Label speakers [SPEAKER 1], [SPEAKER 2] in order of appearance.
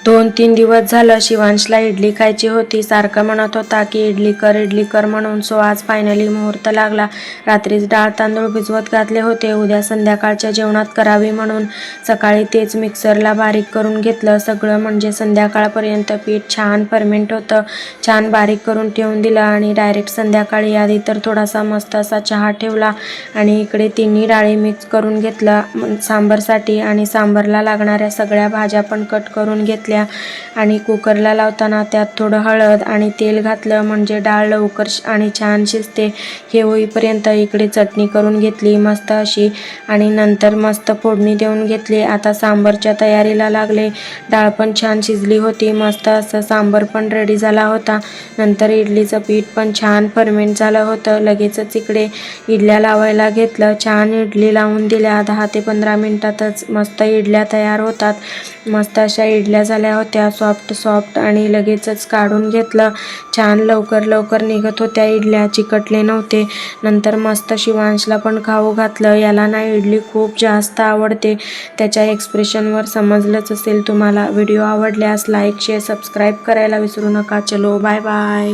[SPEAKER 1] 2-3 दिवस झालं शिवांशला इडली खायची होती. सारखं म्हणत होता की इडली कर म्हणून. सो आज फायनली मुहूर्त लागला. रात्रीच डाळ तांदूळ भिजवत घातले होते उद्या संध्याकाळच्या जेवणात करावी म्हणून. सकाळी तेच मिक्सरला बारीक करून घेतलं सगळं, म्हणजे संध्याकाळपर्यंत पीठ छान फर्मेंट होतं. छान बारीक करून ठेवून दिलं आणि डायरेक्ट संध्याकाळी आधी तर थोडासा मस्त असा चहा ठेवला आणि इकडे तिन्ही डाळी मिक्स करून घेतलं सांबरसाठी आणि सांबरला लागणाऱ्या सगळ्या भाज्या पण कट करून घेतल्या आणि कुकरला लावताना त्यात थोडं हळद आणि तेल घातलं म्हणजे डाळ लवकर आणि छान शिजते. हे होईपर्यंत इकडे चटणी करून घेतली मस्त अशी आणि नंतर मस्त फोडणी देऊन घेतली. आता सांबरच्या तयारीला लागले. डाळ पण छान शिजली होती, मस्त असं सांबर पण रेडी झाला होता. नंतर इडलीचं पीठ पण छान फर्मेंट झालं होतं. लगेचच इकडे इडल्या लावायला घेतलं. छान इडली लावून दिल्या. 10 ते 15 मिनिटातच मस्त इडल्या तयार होतात. मस्त अशा इडल्या झाल्या होत्या सॉफ्ट आणि लगेचच काढून घेतलं. छान लवकर निघत होत्या इडल्या, चिकटले नव्हते. नंतर मस्त शिवांशला पण खाऊ घातलं. याला ना इडली खूप जास्त आवडते, त्याच्या एक्सप्रेशनवर समजलंच असेल तुम्हाला. व्हिडिओ आवडल्यास लाईक शेअर सबस्क्राईब करायला विसरू नका. चलो बाय बाय.